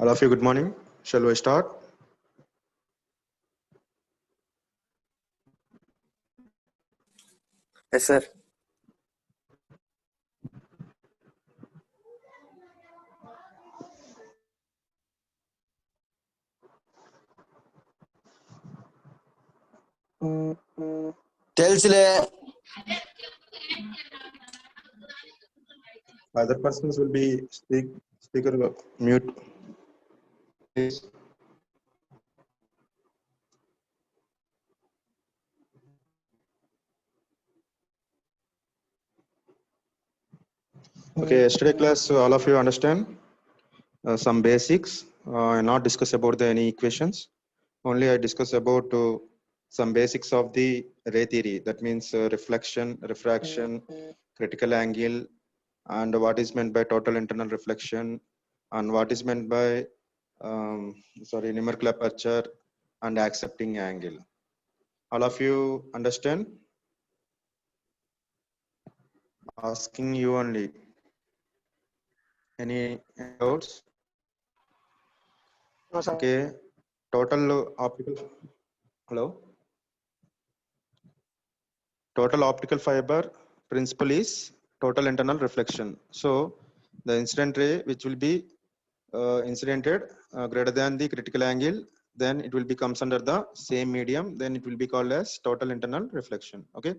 All of you, good morning. Shall we start? Yes, sir. తెలుసులే. Other persons will be speaker mute. Please. Okay, yesterday class, all of you understand some basics. I not discuss about any equations. Only I discuss about some basics of the ray theory. That means reflection, refraction, critical angle, and what is meant by total internal reflection, and what is meant by numerical aperture and accepting angle. All of you understand? Asking you only. Any doubts? No, sir. Okay. Total optical. Hello. Total optical fiber principle is total internal reflection. So the incident ray which will be incidented greater than the critical angle, then it will be comes under the same medium, then it will be called as total internal reflection. Okay,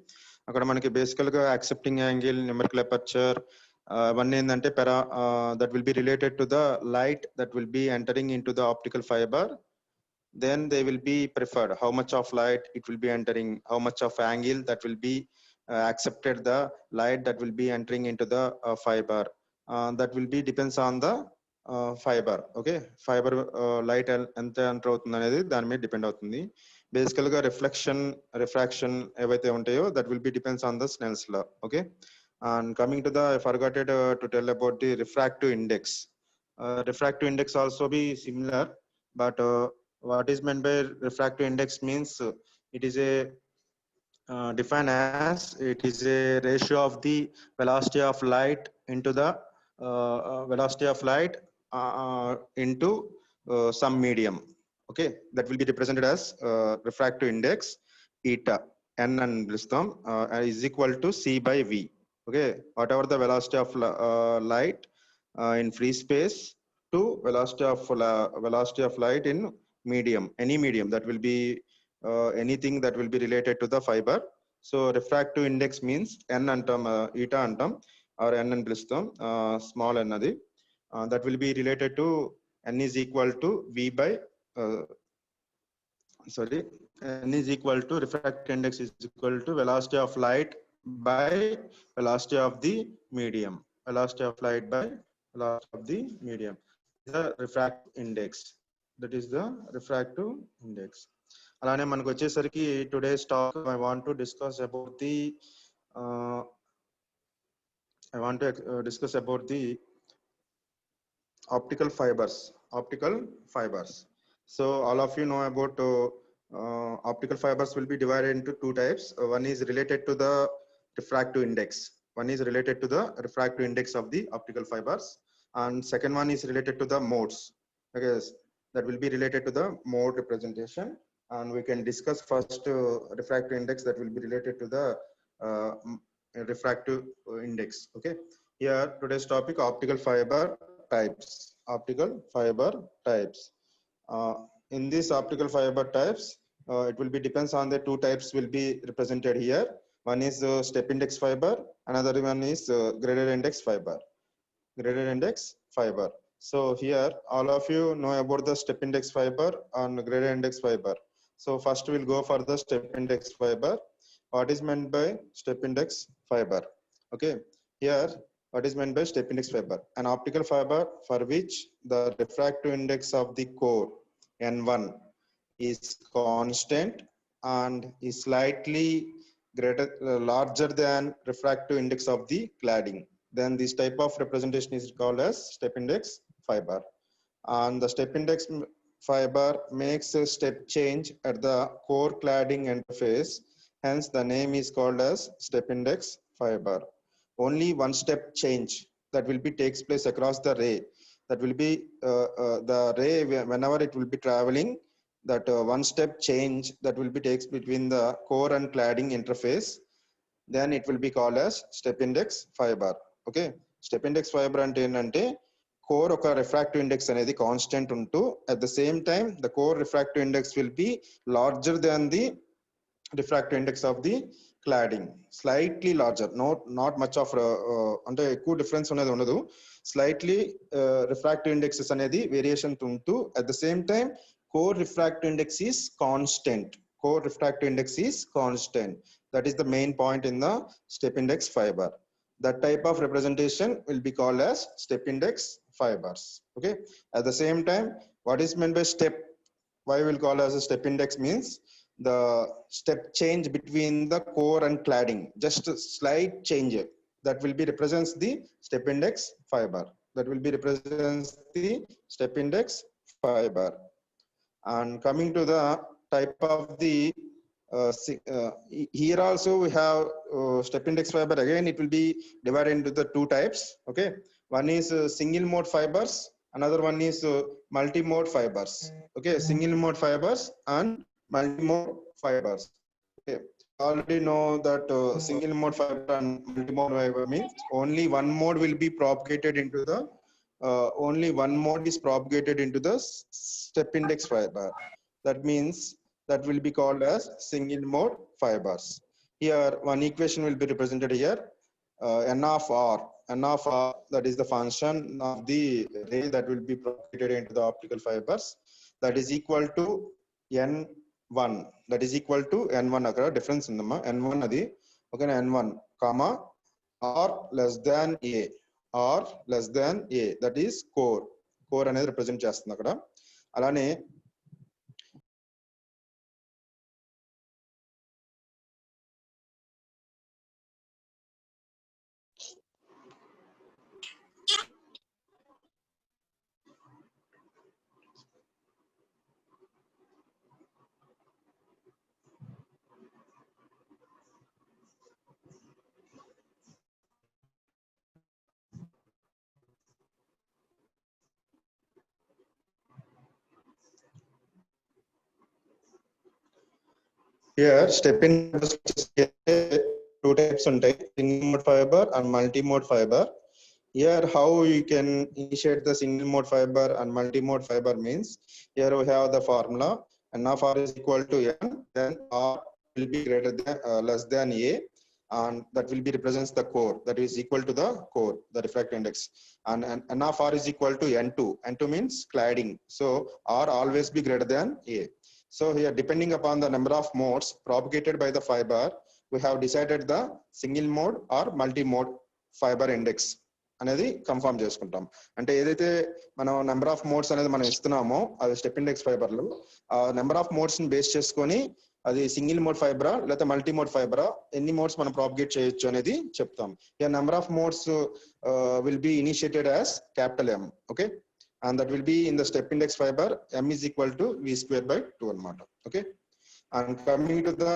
అక్కడ మనకి బేసికల్ గా accepting angle, numerical aperture అవన్నీ ఏంటంటే that will be related to the light that will be entering into the optical fiber. Then they will be preferred how much of light it will be entering, how much of angle that will be accepted the light that will be entering into the fiber. That will be depends on the fiber. Okay, fiber light ఎంత enter అవుతుంది అనేది దాని మీద depend అవుతుంది. బేసికల్ గా reflection, refraction ఏవైతే ఉంటాయో that will be depends on the Snell's law. Okay, and coming to the I forgot to tell about the refractive index. Refractive index also be similar, but what is meant by refractive index means it is a defined as it is a ratio of the velocity of light into the velocity of light into some medium. Okay, that will be represented as refractive index eta n and is equal to c by v. Okay, whatever the velocity of light in free space to velocity of light in medium, any medium that will be anything that will be related to the fiber. So refractive index means n antam eta antam or n అని పిలుస్తాం, small n అది, that will be related to n is equal to v by n is equal to refractive index is equal to velocity of light by velocity of the medium, velocity of light by velocity of the medium, the refractive index. That is the refractive index. అలానే మనకు వచ్చేసరికి today's talk I want to discuss about the optical fibers. So all of you know about optical fibers will be divided into two types. One is related to the refractive index. One is related to the refractive index of the optical fibers, and second one is related to the modes. Okay, that will be related to the mode representation, and we can discuss first refractive index that will be related to the refractive index. Okay, here today's topic optical fiber types. In these optical fiber types, it will be depends on the two types will be represented here. One is step index fiber, another one is graded index fiber. So here all of you know about the step index fiber and graded index fiber. So first we'll go for the step index fiber. What is meant by step index fiber? Okay, here what is meant by step index fiber? An optical fiber for which the refractive index of the core N1 is constant and is slightly larger than refractive index of the cladding. Then this type of representation is called as step index fiber. And the step index fiber makes a step change at the core cladding interface. Hence, the name is called as step index fiber. Only one step change that will be takes place across the ray. That will be the ray whenever it will be traveling. That one step change that will be takes between the core and cladding interface. Then it will be called as step index fiber. Okay, step index fiber ante core oka refractive index anedi constant unto at the same time the core refractive index will be larger than the refractive index of the cladding, slightly larger, not much of ante ekku difference unnadi undadu, slightly refractive indexes anedi variation unto at the same time core refractive index is constant. Core refractive index is constant. That is the main point in the step index fiber. That type of representation will be called as step index fibers. Okay, at the same time, what is meant by step, why we'll call as a step index means the step change between the core and cladding, just a slight change, that will be represents the step index fiber. That will be represents the step index fiber. And coming to the type of the here also we have step index fiber. Again, it will be divided into the two types. Okay, one is single mode fibers, another one is multi mode fibers. Okay, single mode fibers and multi mode fibers. Okay, already know that single mode fiber and multi mode fiber means only one mode will be propagated into the only one mode is propagated into the step index fiber. That means that will be called as single mode fibers. Here one equation will be represented here, n of r. N of r, that is the function of the ray that will be propagated into the optical fibers, that is equal to n1. That is equal to n1. Akkada difference undamma, n1 adi okay, n1 comma r less than a, r less than a, that is core. Core అనేది represent చేస్తుంది అక్కడ. అలానే here step in two types ఉంటాయి, single mode fiber and multi mode fiber. Here how you can initiate the single mode fiber and multi mode fiber means, here we have the formula n of r is equal to n, then r will be greater than less than a, and that will be represents the core, that is equal to the core, the refractive index, and n of r is equal to n2. N2 means cladding, so r always be greater than a. So here, depending upon the number of modes propagated by the fiber, we have decided the single mode or multi mode fiber index అనేది confirm చేసుకుంటాం. అంటే ఏదైతే మనం number of modes అనేది మనం ఇస్తున్నామో అది step index fibre లో, ఆ నెంబర్ ఆఫ్ మోడ్స్ ని బేస్ చేసుకొని అది సింగిల్ మోడ్ ఫైబరా లేకపోతే మల్టీ మోడ్ ఫైబరా, ఎన్ని మోడ్స్ మనం ప్రాపగేట్ చేయొచ్చు అనేది చెప్తాం. Here number of modes will be initiated as capital M. Okay, and that will be in the step index fiber, m is equal to v square by 2 anamata. Okay, and coming to the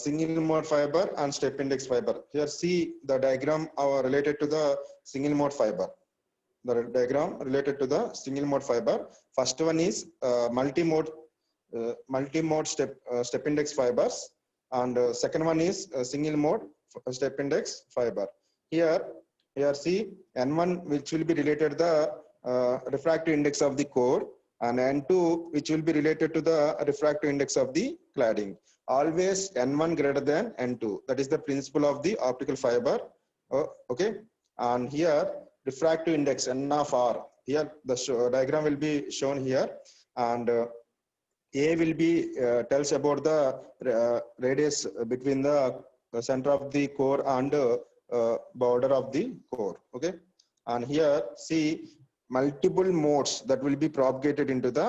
single mode fiber and step index fiber, here see the diagram related to the single mode fiber. The diagram related to the single mode fiber, first one is multi mode step index fibers, and second one is single mode step index fiber. Here see n1 which will be related to the refractive index of the core, and n2 which will be related to the refractive index of the cladding. Always n1 greater than n2. That is the principle of the optical fiber. Okay, and here refractive index n of r. Here the diagram will be shown here, and a will be tells about the radius between the center of the core and border of the core. Okay, and here see multiple modes that will be propagated into the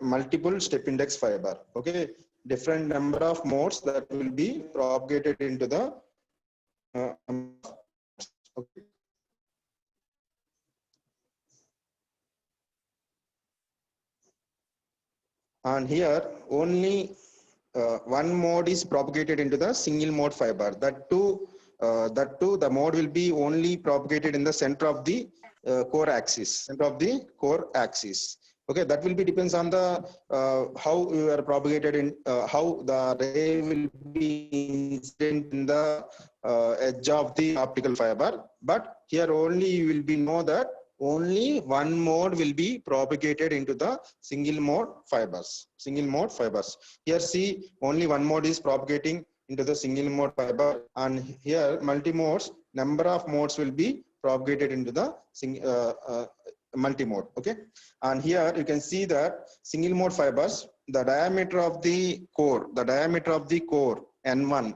multiple step index fiber. Okay, different number of modes that will be propagated into the okay. And here only one mode is propagated into the single mode fiber. That too the mode will be only propagated in the center of the core axis, Okay, that will be depends on the how you are propagated in how the ray will be incident in the edge of the optical fiber. But here only you will be know that only one mode will be propagated into the single mode fibers. Here see only one mode is propagating into the single mode fiber, and here multi-modes, number of modes will be propagated into the multi-mode. Okay, and here you can see that single mode fibers, the diameter of the core N1,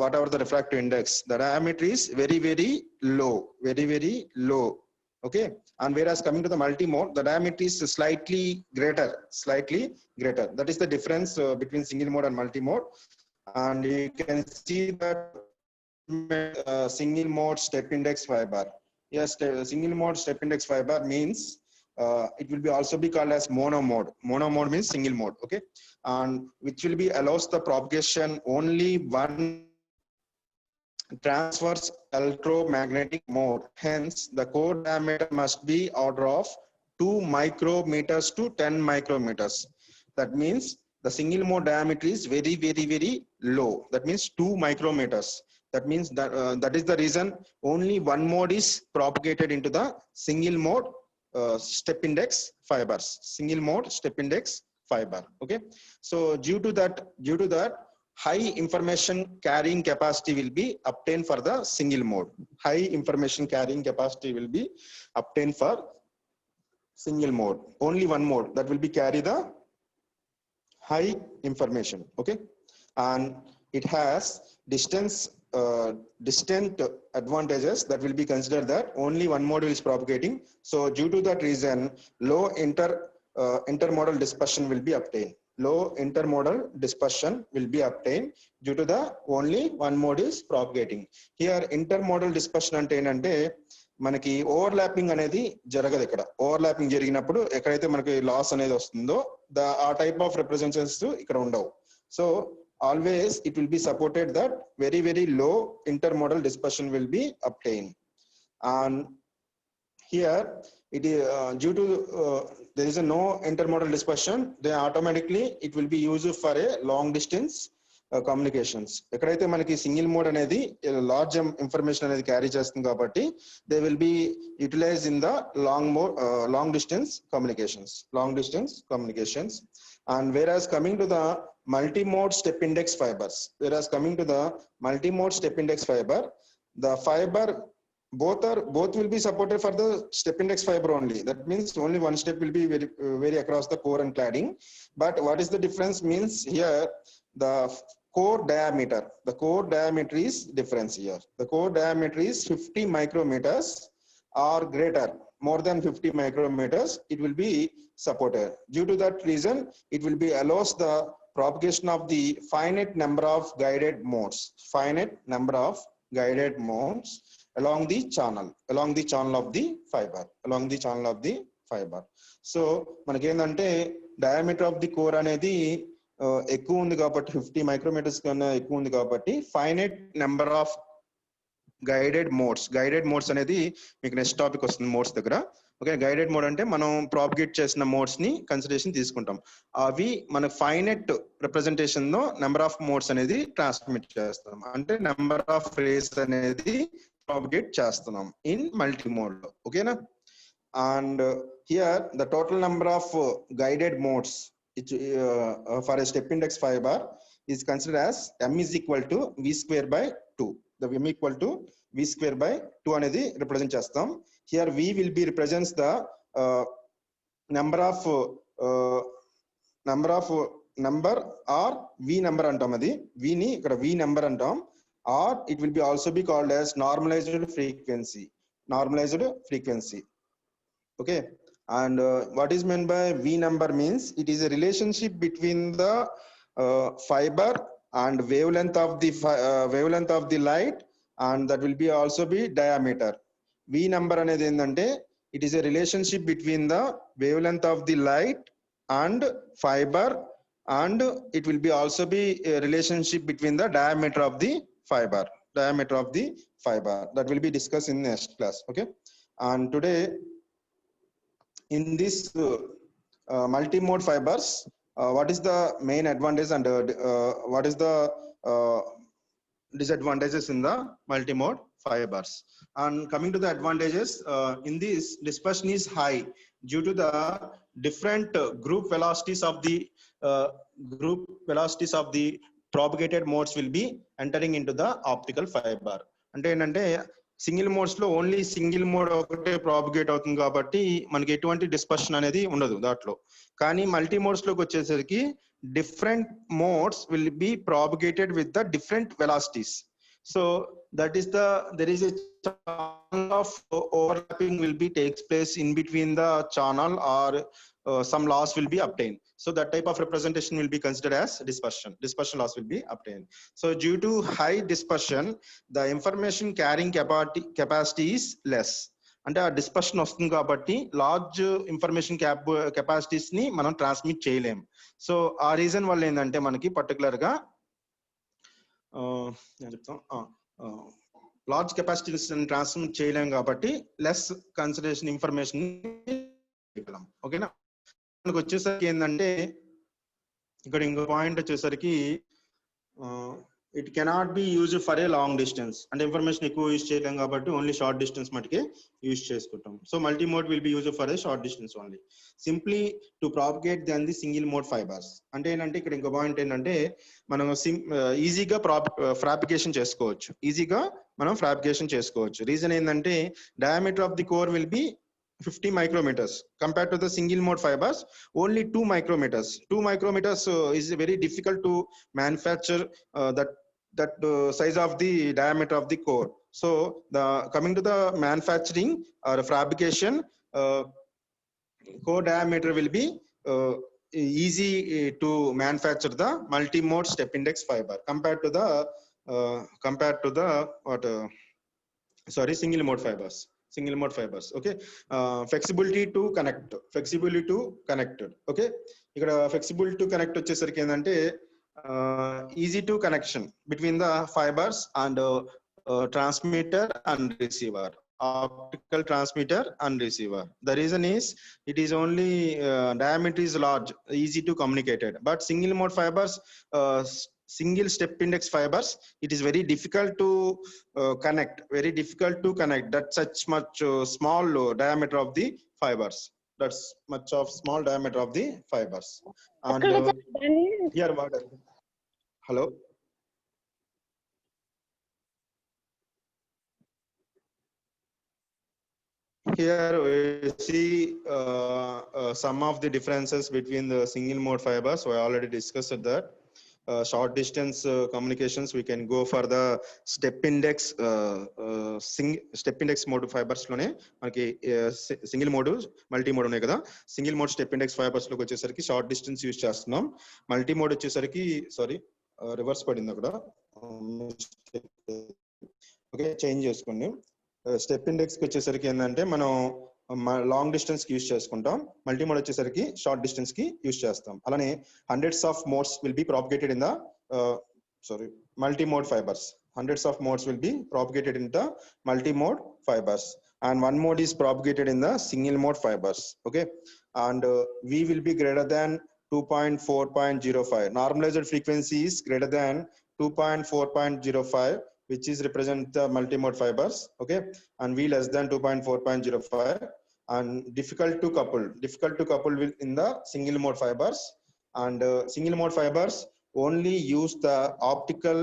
whatever the refractive index, the diameter is very low, very low. Okay, and whereas coming to the multi-mode, the diameter is slightly greater. That is the difference between single mode and multi-mode. And you can see that single mode step index fiber. Yes, single mode step index fiber means it will be also be called as mono mode. Mono mode means single mode. Okay, and which will be allows the propagation only one transverse electromagnetic mode. Hence, the core diameter must be order of 2 micrometers to 10 micrometers. That means the single mode diameter is very low. That means 2 micrometers. That means that that is the reason only one mode is propagated into the single mode step index fibers. Single mode step index fiber. Okay. So due to that, high information carrying capacity will be obtained for the single mode. High information carrying capacity will be obtained for single mode. Only one mode that will be carry the high information. Okay, and it has distant advantages that will be considered that only one mode is propagating. So due to that reason, low intermodal dispersion will be obtained. Low intermodal dispersion will be obtained due to the only one mode is propagating. Here intermodal dispersion ante enante మనకి overlapping అనేది జరగదు. ఇక్కడ overlapping జరిగినప్పుడు ఎక్కడైతే మనకి loss అనేది వస్తుందో ఆ టైప్ ఆఫ్ రిప్రజెంటేషన్స్ ఇక్కడ ఉండవు. So always it will be supported that very low intermodal dispersion will be obtained. And here it is due to there is a no intermodal dispersion, then automatically it will be used for a long distance communications. ఎక్కడైతే మనకి single mode అనేది large information అనేది carry చేస్తుంది కాబట్టి they will be utilise in the long distance communications. And whereas coming to the multi-mode step index fibers, the fiber both will be supported for the step index fiber only. That means only one step will be very across the core and cladding. But what is the difference means here the core diameter is difference here. The core diameter is 50 micrometers or greater, more than 50 micrometers, it will be supported. Due to that reason, it will be allows the propagation of the finite number of guided modes along the channel of the fiber. So మనకి ఏంటంటే diameter of the core అనేది ఎక్కువ ఉంది కాబట్టి 50 micrometres కన్నా ఎక్కువ ఉంది కాబట్టి finite number of guided modes అనేది మీకు నెక్స్ట్ టాపిక్ వస్తుంది మోడ్స్ దగ్గర. ఓకే, గైడెడ్ మోడ్ అంటే మనం ప్రాపగేట్ చేసిన మోడ్స్ ని కన్సిడరేషన్ తీసుకుంటాం. అవి మన ఫైనెట్ రిప్రజెంటేషన్ లో నెంబర్ ఆఫ్ మోడ్స్ అనేది ట్రాన్స్మిట్ చేస్తాం, అంటే నెంబర్ ఆఫ్ రేస్ అనేది ప్రాపగేట్ చేస్తున్నాం ఇన్ మల్టీ మోడ్ లో. ఓకేనా? And here the total number of guided modes for a step index fiber is considered as m is equal to v square by 2. The m equal to v square by 2 అనేది represent చేస్తాం. Here v will be represents the number or v number అంటాం. అది v ని ఇక్కడ v number అంటాం. or it will be also be called as normalized frequency. Normalized frequency. Okay. And what is meant by V number means it is a relationship between the fiber and wavelength of the light, and that will be also be diameter. V number అనేది ఏంటంటే it is a relationship between the wavelength of the light and fiber, and it will be also be a relationship between the diameter of the fiber. Diameter of the fiber that will be discussed in next class. Okay. And today in this multi-mode fibers, what is the main advantage and what is the disadvantages in the multi-mode fibers? And coming to the advantages, in this dispersion is high due to the different group velocities of the propagated modes will be entering into the optical fiber. అంటే ఏంటంటే single modes లో only single mode ఒకటే propagate అవుతుంది కాబట్టి మనకి ఎటువంటి dispersion అనేది ఉండదు దాంట్లో. కానీ మల్టీ మోడ్స్ లోకి వచ్చేసరికి different modes will be propagated with the different velocities. So that is there is a channel of overlapping will be takes place in between the channel, or some loss will be obtained. So that type of representation will be considered as dispersion. Dispersion loss will be obtained. So due to high dispersion, the information carrying capacity is less. అంటే ఆ dispersion వస్తుంది కాబట్టి large information capacities ని మనం transmit చేయలేం. So ఆ reason వల్ల ఏంటంటే మనకి పర్టికులర్ గా లార్జ్ కెపాసిటీస్ ట్రాన్స్మిట్ చేయలేం కాబట్టి లెస్ కన్సిడరేషన్ ఇన్ఫర్మేషన్. ఓకేనా. మనకు వచ్చేసరికి ఏంటంటే ఇక్కడ ఇంకో పాయింట్ వచ్చేసరికి it cannot be used for a long distance. అంటే ఇన్ఫర్మేషన్ ఎక్కువ యూజ్ చేయలేం కాబట్టి ఓన్లీ షార్ట్ డిస్టెన్స్ మటుకే యూజ్ చేసుకుంటాం. So multi mode will be used for a short distance only, simply to propagate then the single mode fibres. అంటే ఏంటంటే ఇక్కడ ఇంకో పాయింట్ ఏంటంటే మనం ఈజీగా ఫ్రాపికేషన్ చేసుకోవచ్చు. ఈజీగా మనం ఫ్రాపికేషన్ చేసుకోవచ్చు. రీజన్ ఏంటంటే diameter of the core will be 50 micrometers compared to the single mode fibers only 2 micrometers. 2 micrometers is very difficult to manufacture that size of the diameter of the core. So the coming to the manufacturing or fabrication, core diameter will be easy to manufacture the multi-mode step index fiber compared to the single mode fibers. Single mode fibers. Okay. Flexibility to connect. Okay. ఇక్కడ flexibility to connect వచ్చేసరికి ఏంటంటే easy to connection between the fibers and transmitter and receiver. Optical transmitter and receiver. The reason is it is only diameter is large, easy to communicated. But single mode fibers, single step index fibers, it is very difficult to connect. Very difficult to connect. That such much small diameter of the fibers. That's much of small diameter of the fibers. And here what? Hello. Here we see some of the differences between the single mode fibers. We already discussed that. Short distance communications, we can go for the step index mode fibers lone manaki single mode multi mode unnayi kada. Single mode step index fibers loki vachesariki short distance use chestunnam. Multi mode vachesariki reverse padindi akada. Okay, change cheskondi. Step index కి వచ్చేసరికి ఏంటంటే మనం long distance కి use చేసుకుంటాం. Multi mode వచ్చేసరికి short distance కి use చేస్తాం. అలానే hundreds of modes will be propagated in the multi mode fibres. Hundreds of modes will be propagated in the multi mode fibers, and one mode is propagated in the single mode fibers. Okay. And V will be greater than 2.4.05. Normalized frequency is greater than 2.4.05, which is represent the multi-mode fibers. Okay. And V less than 2.4.05. And difficult to couple will in the single mode fibers. And single mode fibers only use the optical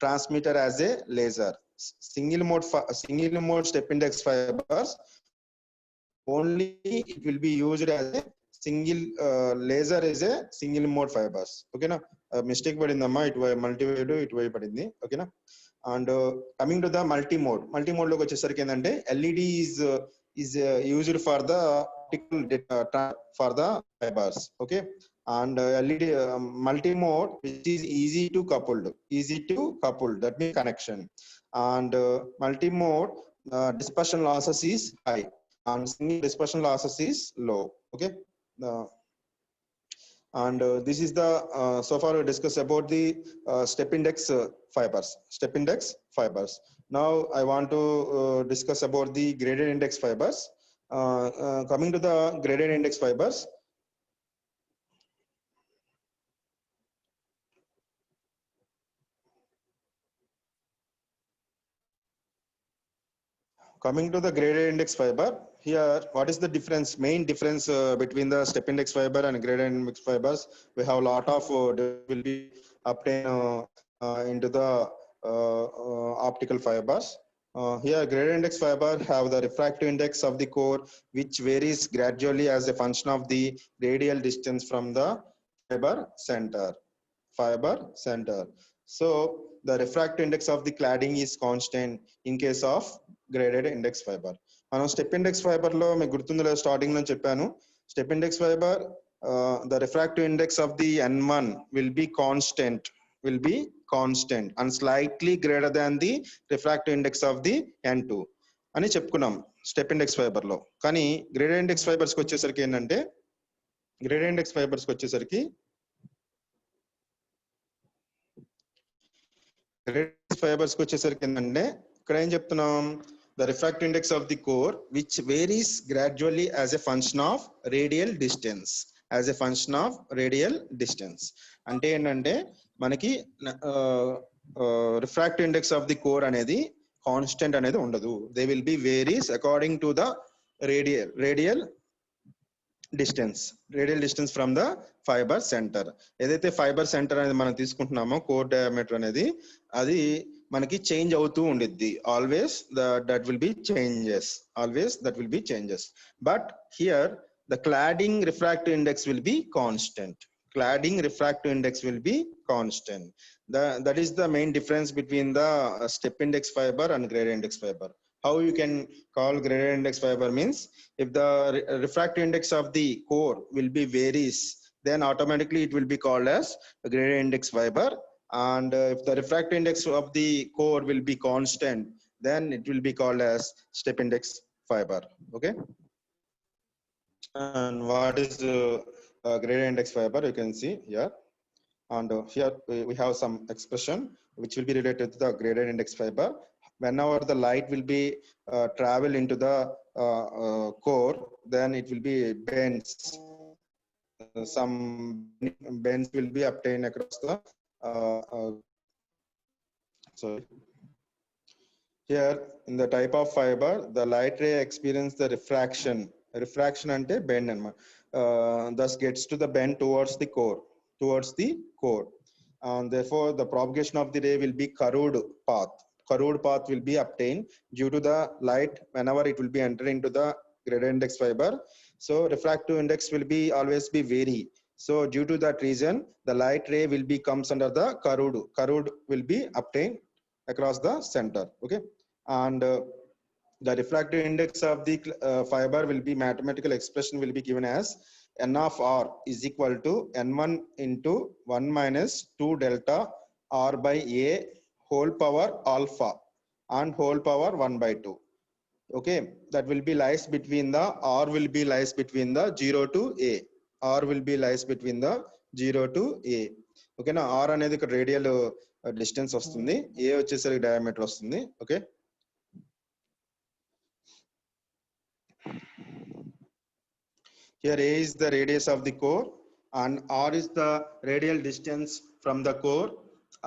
transmitter as a laser. Single mode step index fibers only it will be used as a single laser is a single mode fibers. Okay na. Mistake padindamma, it multi-mode it padindi. Okay na. And coming to the multi-mode logo వచ్చేసరికి ఏంటంటే LED is used for the optical for the fibers. Okay, and LED multi-mode which is easy to coupled, that means connection. And multi-mode dispersion losses is high and single dispersion losses is low. Okay, and this is the so far we discussed about the step index fibers. Now I want to discuss about the graded index fibers. Coming to the graded index fibers, coming to the graded index fiber, here what is the main difference between the step index fiber and graded index fibers? We have a lot of will be obtained into the optical fibers. Here graded index fiber have the refractive index of the core, which varies gradually as a function of the radial distance from the fiber center. So the refractive index of the cladding is constant in case of graded index fiber. మనం step index fibre లో మీకు గుర్తుందో starting లో చెప్పాను, step index fibre the refractive index of the N1 will be constant and slightly greater than the refractive index of the N2 అని చెప్పుకున్నాం step index fibre లో. కానీ గ్రేడెడ్ ఇండెక్స్ ఫైబర్స్ కి వచ్చేసరికి ఏంటంటే గ్రేడెడ్ ఇండెక్స్ ఫైబర్స్ కి వచ్చేసరికి ఏంటంటే ఇక్కడ ఏం చెప్తున్నాం, the refractive index of the core which varies gradually as a function of radial distance అంటే ఏంటంటే మనకి refractive index of the core అనేది కాన్స్టెంట్ అనేది ఉండదు. They will B varies according to the radial distance from the fibre centre. ఏదైతే fibre centre అనేది మనం తీసుకుంటున్నామో core diameter అనేది అది మనకి చేంజ్ అవుతూ ఉండిద్ది. Always that will be changes. But here the cladding refractive index will be constant. That is the main difference between the step index fiber and graded index fiber. How you can call graded index fiber means, if the refractive index of the core will be varies, then automatically it will be called as a graded index fiber. And if the refractive index of the core will be constant, then it will be called as step index fiber. Okay, and what is graded index fiber, you can see here. And here we have some expression which will be related to the graded index fiber. Whenever the light will be travel into the core, then it will be bends. Some bends will be obtained across the here in the type of fiber, the light ray experience the refraction ante bend anma, thus gets to the bend towards the core, and therefore the propagation of the ray will be curved path will be obtained due to the light whenever it will be entering into the graded index fiber. So refractive index will be always be vary. So due to that reason, the light ray will be comes under the curved will be obtained across the center. Okay, and the refractive index of the fiber will be, mathematical expression will be given as n of r is equal to n1 into 1 minus 2 delta r by a whole power alpha and whole power 1 by 2. Okay, that will be lies between the r will be lies between the 0 to a. R will be lies between the 0 to a. Okay, na r అనేది ఇక్కడ radial distance వస్తుంది, a వచ్చేసరికి diameter వస్తుంది. Okay, here a is the radius of the core and r is the radial distance from the core,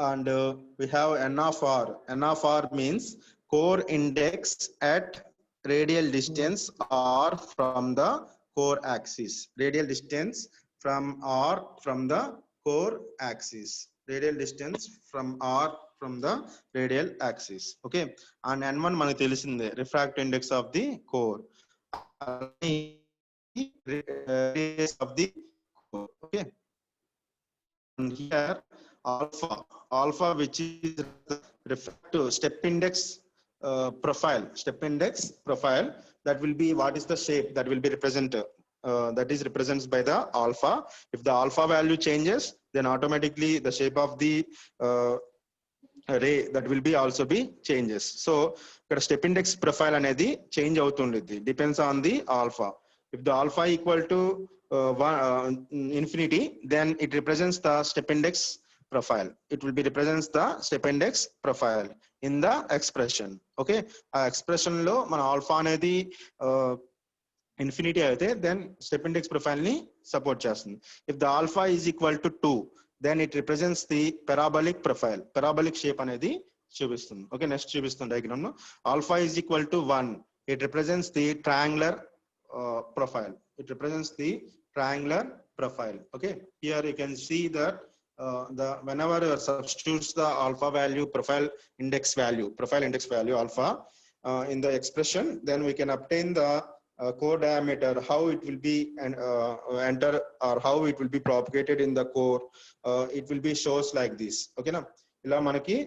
and we have n of r. N of r means core index at radial distance r from the core axis. Radial distance from r from the core axis. Radial distance from r from the radial axis. Okay, and n1 మనకు తెలిసిందే refractive index of the core, radius of the core. Okay, and here alpha which is refractive step index profile, that will be what is the shape that will be represented, that is represents by the alpha. If the alpha value changes, then automatically the shape of the ray that will be also be changes. So ikkada step index profile anedi change avutundidi, depends on the alpha. If the alpha equal to infinity, then it represents the step index profile. It will be represents the step index profile in the expression. Okay, ఆ expression లో మన alpha అనేది infinity అయితే then step index profile ని support చేస్తుంది. If the alpha is equal to 2, then it represents the parabolic profile. Parabolic shape అనేది చూపిస్తుంది. Okay, next చూపిస్తుంది డయాగ్రామ్ లో. Alpha is equal to 1, it represents the triangular profile. It represents the triangular profile. Okay, here you can see that whenever substitutes the alpha value, profile index value alpha in the expression, then we can obtain the core diameter, how it will be enter or how it will be propagated in the core. It will be shows like this. Okay na, ila manaki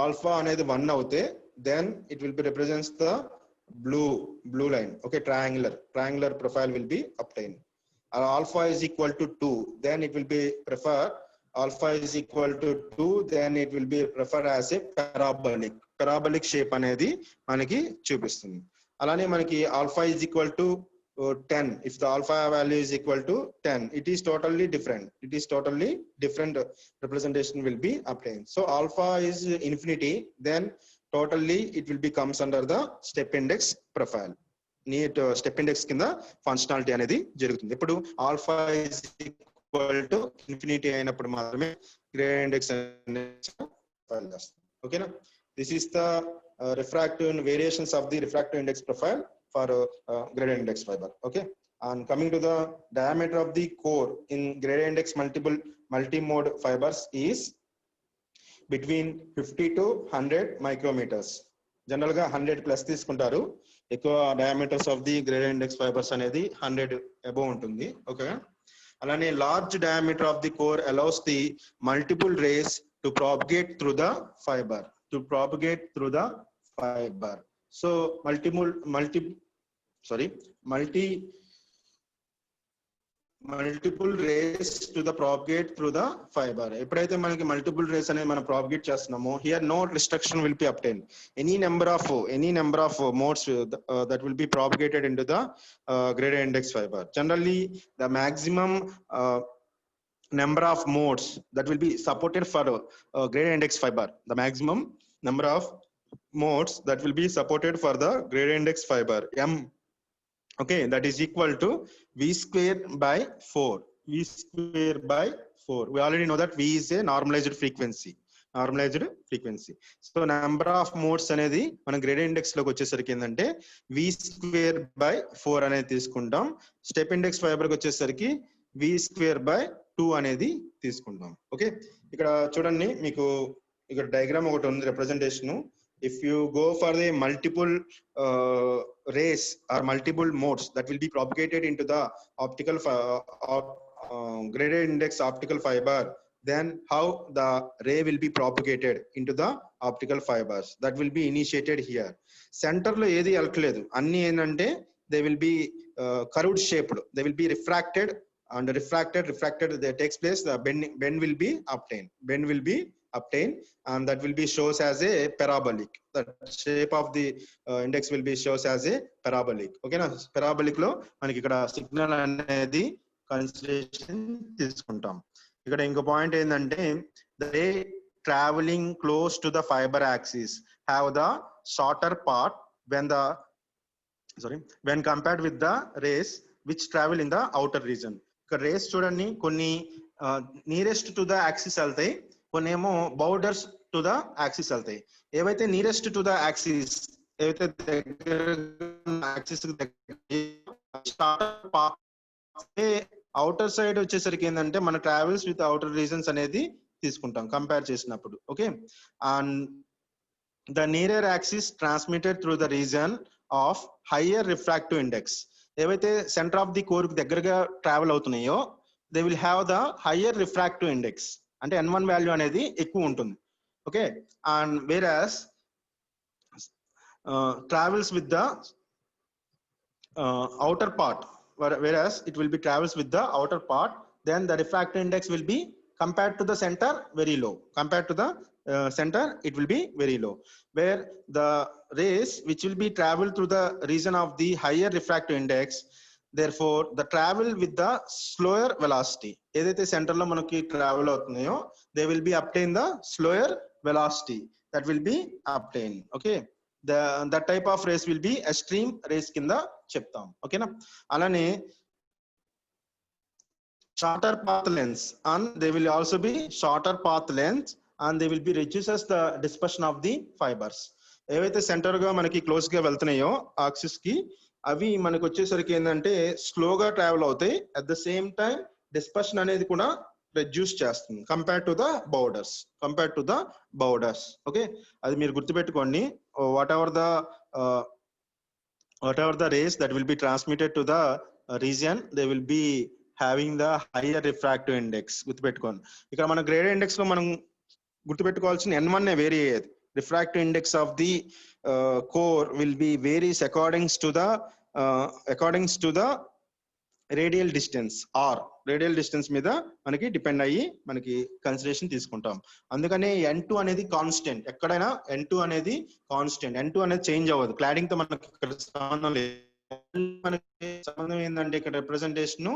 alpha anedi 1 avute, then it will be represents the blue line. Okay, triangular profile will be obtained. Alpha is equal to 2, then it will be preferred. Alpha is equal to 2, then it will be preferred as a parabolic shape అనేది మనకి చూపిస్తుంది. అలానే మనకి alpha is equal to 10. If the alpha value is equal to 10, it is totally different representation will be obtained. So alpha is infinity, then totally it will be comes under the step index profile. నీట్ step index కింద functionality అనేది జరుగుతుంది. ఇప్పుడు alpha is equal to infinity అయినప్పుడు మాత్రమే gradient index ఫైల్ చేస్తుంది. ఓకేనా, this is the refractive variations of the refractive index profile for gradient index fiber. Okay, and coming to the diameter of the core in gradient index multi-mode fibers is between 50 to 100 micrometers. General గా 100 plus తీసుకుంటారు. ఎక్కువ diameters of the gradient index fibres అనేది 100 above ఉంటుంది. Okay, అలానే large diameter of the core allows the multiple rays to propagate through the fibre. So multiple rays to the propagate through the fiber. ఎప్పుడైతే మనకి multiple race అనేది మనం propagate చేస్తున్నామో, here no restriction will be obtained. Any number of modes that will be propagated into the gradient index fiber. Generally the maximum number of modes that will be supported for gradient index fiber, the maximum number of modes that will be supported for the gradient index fiber, m, okay, that is equal to v square by 4. We already know that v is a normalized frequency. So number of modes అనేది మన gradient index లోకి వచ్చేసరికి ఏంటంటే v square by 4 అనేది తీసుకుంటాం. Step index fibre కి వచ్చేసరికి v square by 2 అనేది తీసుకుంటాం. ఓకే, ఇక్కడ చూడండి, మీకు ఇక్కడ డయాగ్రామ్ ఒకటి ఉంది representation. If you go for the multiple rays or multiple modes that will be propagated into the optical gradient index optical fiber, then how the ray will be propagated into the optical fibers, that will be initiated here. Center lo edi alkaledu, anni enante they will be curved shaped, they will be refracted, and refracted there takes place, the bend will be obtained, and that will be shows as a parabolic. The shape of the index will be shows as a parabolic. Okay na, parabolic lo maniki ikkada signal anedi consideration తీసుకుంటాం. ఇక్కడ ఇంకో point ఏంటంటే, the ray traveling close to the fiber axis have the shorter path when compared with the rays which travel in the outer region. ఇక్కడ race చూడండి, కొన్ని nearest to the axis వెళ్తాయి, కొన్ని ఏమో బౌర్డర్స్ టు ద యాక్సిస్ వెళ్తాయి. ఏవైతే nearest to the axis, ఏవైతే outer side వచ్చేసరికి ఏంటంటే మన ట్రావెల్స్ విత్ అవుటర్ రీజన్స్ అనేది తీసుకుంటాం కంపేర్ చేసినప్పుడు. Okay, and the nearer axis transmitted through the region of higher refractive index. ఏవైతే సెంటర్ ఆఫ్ ది కోర్ కి దగ్గరగా ట్రావెల్ అవుతున్నాయో, they will have the higher refractive index. అంటే n1 వాల్యూ అనేది ఎక్కువ ఉంటుంది. Okay, and whereas travels with the outer part, whereas it will be travels with the outer part, then the refractive index will be compared to the center very low. Compared to the center, it will be very low, where the rays which will be traveled through the region of the higher refractive index, therefore the travel with the slower velocity. ఏదైతే centre లో మనకి travel అవుతున్నాయో they will be obtain the slower velocity that will be obtained. Okay, the type of race will be extreme race కింద చెప్తాం. ఓకేనా, అలానే shorter path lengths, and they will also be shorter path lengths, and they will be reduces the dispersion of the fibers. ఏవైతే centre గా మనకి close గా వెళ్తున్నాయో axis కి, అవి మనకు వచ్చేసరికి ఏంటంటే స్లోగా ట్రావెల్ అవుతాయి. At the same time dispersion అనేది కూడా రెడ్యూస్ చేస్తుంది కంపేర్ టు ద బౌడర్స్. ఓకే, అది మీరు గుర్తుపెట్టుకోండి. What ever the rays that will be transmitted to the region, they will be having the higher refractive index. గుర్తుపెట్టుకోండి, ఇక్కడ మన గ్రేడెడ్ ఇండెక్స్ లో మనం గుర్తుపెట్టుకోవాల్సిన n1 వేరీ అయ్యేది. refractive index of the core will be varies according to the radial distance మీద మనకి depend అయ్యి మనకి కన్సిడరేషన్ తీసుకుంటాం. అందుకనే n2 అనేది కాన్స్టెంట్. ఎక్కడైనా n2 అనేది కాన్స్టెంట్, n2 అనేది చేంజ్ అవ్వదు. క్లాడింగ్ తో మనకి ఇక్కడ సంబంధం లేదు. మనకి సంబంధం ఏంటంటే ఇక్కడ రిప్రజెంటేషన్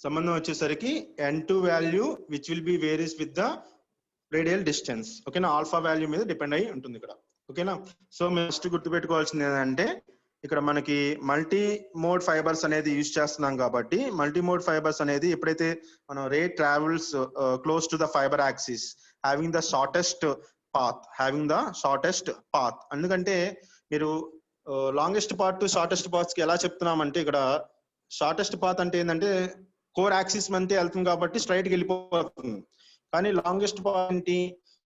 సంబంధం వచ్చేసరికి n2 value which will be varies with the radial distance. ఓకేనా, ఆల్ఫా వాల్యూ మీద డిపెండ్ అయ్యి ఉంటుంది ఇక్కడ. ఓకేనా, సో ఫస్ట్ గుర్తుపెట్టుకోవాల్సింది ఏంటంటే ఇక్కడ మనకి మల్టీ మోడ్ ఫైబర్స్ అనేది యూజ్ చేస్తున్నాం కాబట్టి, మల్టీ మోడ్ ఫైబర్స్ అనేది ఎప్పుడైతే మనం ray travels close to the fibre axis having the shortest path, ఎందుకంటే మీరు longest path to shortest paths కి ఎలా చెప్తున్నామంటే, ఇక్కడ షార్టెస్ట్ పాత్ అంటే ఏంటంటే కోర్ యాక్సిస్ అంతే వెళ్తుంది కాబట్టి స్ట్రైట్ కి వెళ్ళిపోతుంది. కానీ లాంగెస్ట్ పాత్ ఏంటి,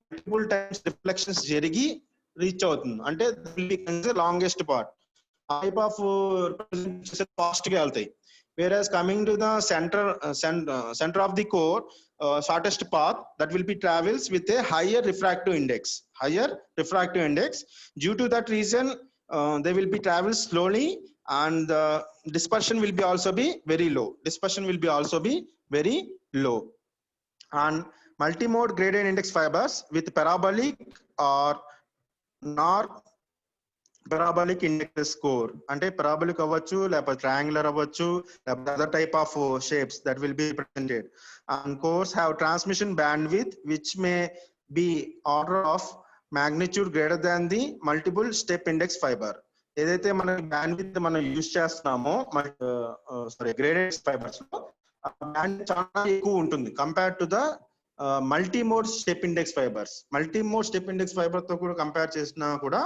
మల్టిపుల్ టైమ్స్ రిఫ్లెక్షన్స్ జరిగి రీచ్ అవుతుంది, అంటే longest path. type of fast గా వెళ్తాయి. whereas coming to the center of the core, shortest path that will be travels with a higher refractive index. Due to that reason, they will be travel slowly, and the dispersion will be also be very low. And multimode gradient index fibers with parabolic or parabolic index score, అంటే parabolic అవ్వచ్చు, లేకపోతే triangular అవ్వచ్చు, లేకపోతే other type of shapes that will be presented. And cores have transmission bandwidth which may be order of magnitude greater than the multiple step index fiber. ఏదైతే మన bandwidth మనం use చేస్తున్నామో graded fibres లో band చాలా ఎక్కువ ఉంటుంది compare to the multimode step index fibres. Multimode step index fibre తో కూడా కంపేర్ చేసినా కూడా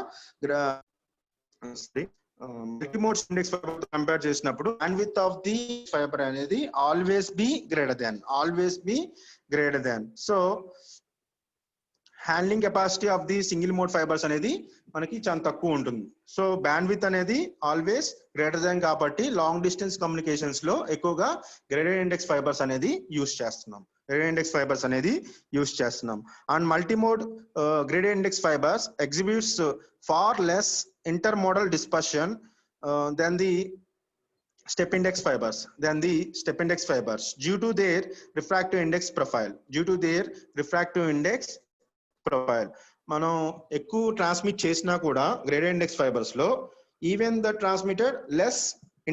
మల్టీమోడ్ ఇండెక్స్ ఫైబర్ తో కంపేర్ చేసినప్పుడు బ్యాండ్విడ్త్ ఆఫ్ ది ఫైబర్ అనేది always be greater than. So handling capacity of the single mode fibres అనేది మనకి చాలా తక్కువ ఉంటుంది. సో బ్యాండ్విడ్త్ అనేది ఆల్వేస్ గ్రేటర్ దాన్ కాబట్టి లాంగ్ డిస్టెన్స్ కమ్యూనికేషన్స్ లో ఎక్కువగా గ్రేడెడ్ ఇండెక్స్ ఫైబర్స్ అనేది యూజ్ చేస్తున్నాం. And multimode graded index fibres exhibits far less intermodal dispersion than the step index fibers due to their refractive index profile. మనం ఎక్కువ transmit చేసినా కూడా graded index fibres లో even the transmitted less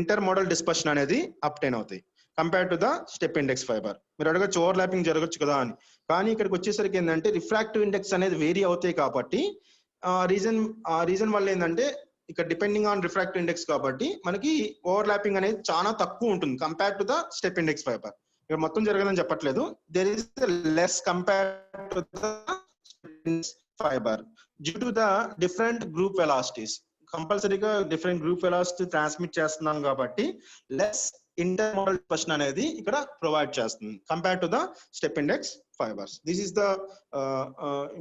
intermodal dispersion అనేది obtain అవుతాయి compare to the step index fibre. మీరు అడగచ్చు over lapping జరగచ్చు కదా అని, కానీ ఇక్కడికి వచ్చేసరికి ఏంటంటే రిఫ్రాక్టివ్ ఇండెక్స్ అనేది వేరీ అవుతాయి కాబట్టి రీజన్ వల్ల ఏంటంటే ఇక్కడ డిపెండింగ్ ఆన్ రిఫ్రాక్టివ్ ఇండెక్స్ కాబట్టి మనకి ఓవర్ ల్యాపింగ్ అనేది చాలా తక్కువ ఉంటుంది compare to the step index fibre. ఇక్కడ మొత్తం జరగదని చెప్పట్లేదు, there is less compare to the fibre due to the different group velocities. కంపల్సరీగా డిఫరెంట్ గ్రూప్ వెలాసిటీ ట్రాన్స్మిట్ చేస్తున్నాం కాబట్టి లెస్ ఇంటర్మోడల్ డిస్పర్షన్ అనేది ఇక్కడ ప్రొవైడ్ చేస్తుంది compare to the step index fibers. This is the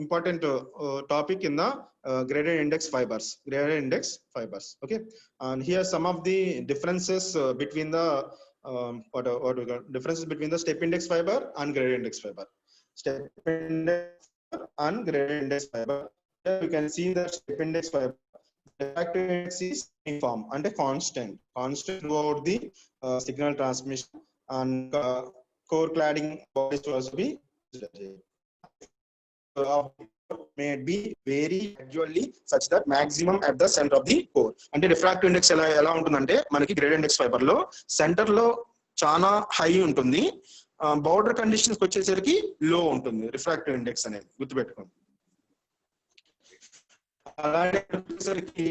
important topic in the graded index fibers. Okay, and here some of the differences between the what we got differences between the step index fiber and gradient index fiber. Step index and gradient index fiber. Here you can see the step index fiber. The refractive index is uniform and a constant throughout the signal transmission, and core cladding bodies will also be may be very gradually such that maximum at the center of the core. అంటే refractive index ఎలా ఉంటుందంటే మనకి grade index fibre లో centre లో చాలా high ఉంటుంది, boundary conditions వచ్చేసరికి లో ఉంటుంది రిఫ్రాక్టివ్ ఇండెక్స్ అనేది గుర్తుపెట్టుకోండి. అలాగే వచ్చేసరికి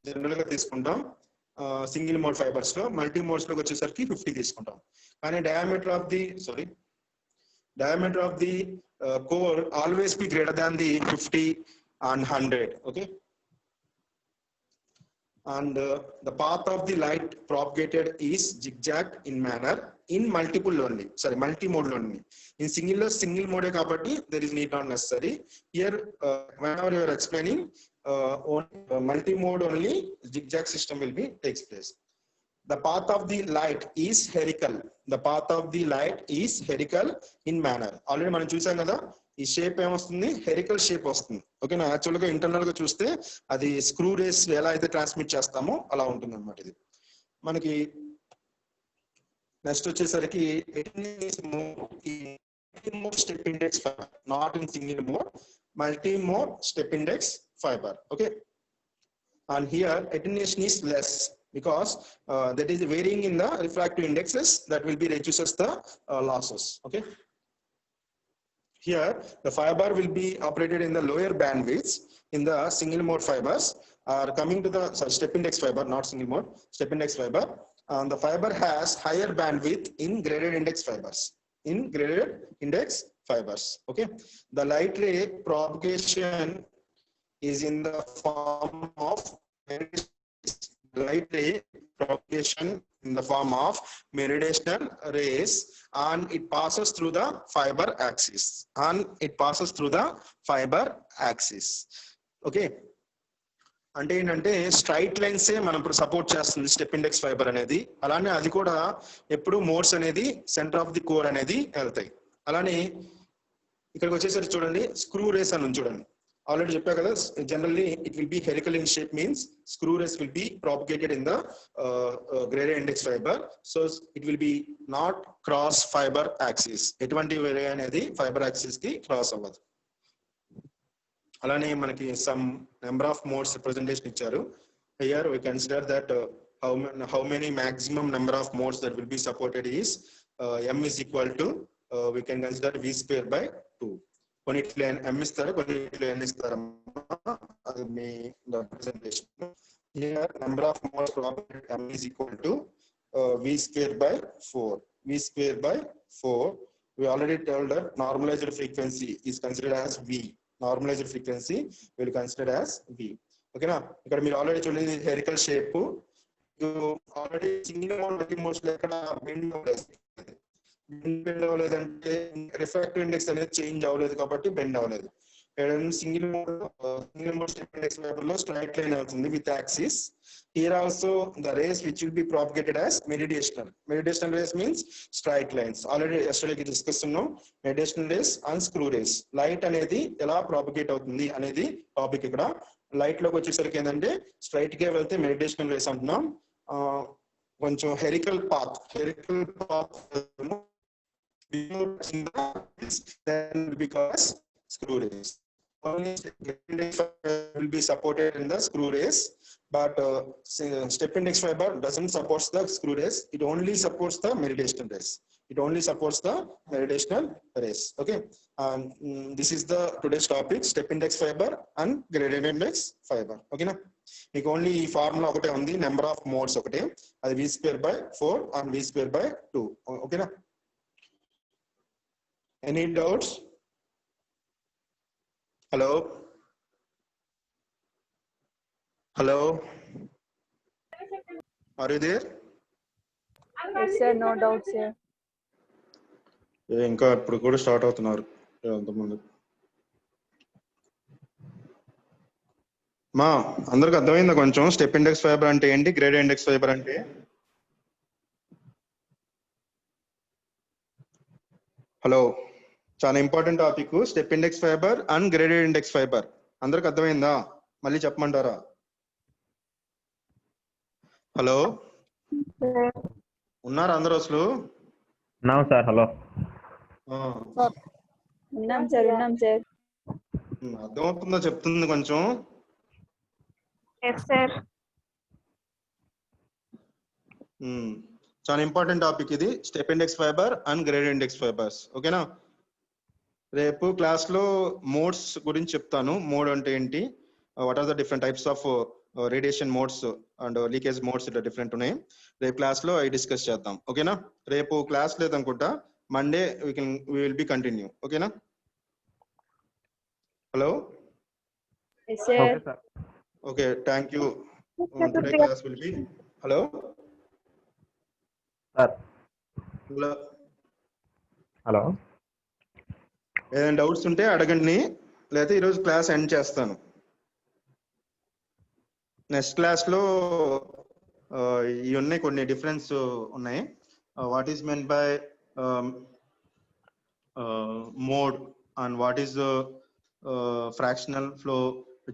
జనరల్ గా తీసుకుంటాం సింగిల్ మోడ్ ఫైబర్స్ లో. మల్టీ మోడ్స్ లోకి వచ్చేసరికి 50 తీసుకుంటాం. కానీ diameter of the core always be greater than the 50 and 100. Okay, and the path of the light propagated is zigzag in manner in multiple only, sorry, multi mode only. In single mode kabatti there is need not necessary. Here whenever you are explaining multi mode only, zigzag system will be takes place. The path of the light is helical. The path of the light is helical in manner. Already మనం చూసాం కదా, ఈ shape ఏమొస్తుంది, హెరికల్ shape వస్తుంది. ఓకేనా, actual గా internal గా చూస్తే అది స్క్రూ రేస్ ఎలా అయితే ట్రాన్స్మిట్ చేస్తామో అలా ఉంటుంది అనమాట. ఇది మనకి నెక్స్ట్ వచ్చేసరికి step index fibre, not in single mode, multi mode step index fibre. Okay, and here attenuation is less because that is varying in the refractive indexes, that will be reduces the losses. Okay, here the fiber will be operated in the lower bandwidths in the single mode fibers, are coming to the step index fiber, not single mode, step index fiber. The fiber has higher bandwidth in graded index fibers, Okay, the light ray propagation is in the form of light ray propagation in the form of meridional rays, and it passes through the fiber axis. Okay, అంటే ఏంటంటే straight lines మనం ఇప్పుడు support చేస్తుంది step index fibre అనేది. అలానే అది కూడా ఎప్పుడు మోడ్స్ అనేది సెంటర్ ఆఫ్ ది కోర్ అనేది వెళ్తాయి. అలానే ఇక్కడికి వచ్చేసరికి చూడండి, స్క్రూ రేస్ అని చూడండి. Already చెప్పా కదా, generally it will be helical in shape, means screw rays will be propagated in the gradient index fiber, so it will be not cross fiber axis. ఎటువంటి రే అనేది ఫైబర్ యాక్సిస్ కి cross అవ్వదు. అలానే మనకి some number of modes representation ఇచ్చారు. Here we consider that how many maximum number of modes that will be supported is m is equal to we can consider v square by 2. కొన్నిట్లో m ఇస్తారు, కొన్నిట్లో n ఇస్తారు. అది మీ representation. Here number of modes propagated m is equal to v square by 4. V square by 4. We already told that normalized frequency is considered as v. Normalized frequency will consider as v. Okay na, ఇక్కడ మీరు already చూడండి helical shape. Already single mode multi modes లో ఇక్కడ bend అవ్వలేదంటే refractive index అనేది change అవ్వలేదు కాబట్టి bend అవ్వలేదు. Single mode step index fibre లో స్ట్రైట్ లైన్ అవుతుంది with axis. Here also the rays which will be propagated as meridional. Meridional rays means straight lines. Already yesterday discuss ఉన్నాం meridional rays and screw rays. Light అనేది ఎలా propagate అవుతుంది అనేది topic. ఇక్కడ light లోకి వచ్చేసరికి ఏంటంటే స్ట్రైట్ గా వెళ్తే meridional rays అంటున్నాం. కొంచెం హెరికల్ path then because screw rays. Only will be supported in the screw rays, but step index fiber doesn't support the screw rays. It only supports the meridional rays. Okay, this is the today's topic, step index fiber and gradient index fiber. Okay na, మీకు only ఈ formula ఒకటే ఉంది, number of modes ఒకటే, అది v square by 4 and v square by 2. ఓకేనా, any doubts? Hello? Are you there? Yes sir, no doubts sir. ఇంకా ఇప్పుడు కూడా స్టార్ట్ అవుతున్నారు అంతమంది. మా అందరికి అర్థమైందా కొంచెం స్టెప్ ఇండెక్స్ ఫైబర్ అంటే ఏంటి, గ్రేడ్ ఇండెక్స్ ఫైబర్ అంటే? హలో, చాలా important topic step index fibre and graded index fibre. అందరికి అర్థమైందా? మళ్ళీ చెప్పమంటారా? హలో, ఉన్నారా అందరూ అసలు? ఉన్నాం సార్. హలో ఉన్నాం సార్. అర్థమవుతుందో చెప్తుంది కొంచెం? Yes sir. చాలా ఇంపార్టెంట్ టాపిక్ ఇది, step index fibre and grade index fibres. ఓకేనా? రేపు క్లాస్ లో మోడ్స్ గురించి చెప్తాను. మోడ్ అంటే ఏంటి, what are the different types of radiation modes and leakage modes, ఇట్లా డిఫరెంట్ ఉన్నాయి. రేపు క్లాస్ లో అవి డిస్కస్ చేద్దాం. ఓకేనా? రేపు క్లాస్ లేదనుకుంటా, Monday we will be continue. ఓకేనా? Hello, okay, thank you. Today class will be. Hello sir. Hello, hello, ఏదైనా డౌట్స్ ఉంటే అడగండి, లేకపోతే ఈరోజు క్లాస్ ఎండ్ చేస్తాను. నెక్స్ట్ క్లాస్ లో ఇవి ఉన్నాయి, కొన్ని డిఫరెన్స్ ఉన్నాయి. What is meant by mode and what is fractional flow,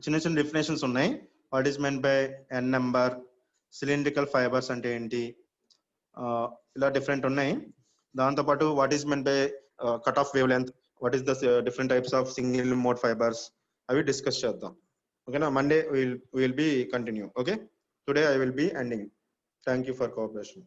చిన్న చిన్న డెఫినేషన్స్ ఉన్నాయి. What is meant by N number, cylindrical fibres అంటే ఏంటి, ఇలా డిఫరెంట్ ఉన్నాయి. దాంతోపాటు what is meant by cut off wave length, what is the different types of single mode fibres, అవి discuss చేద్దాం. ఓకేనా? Monday will be continue. Okay, today I will be ending. Thank you for cooperation.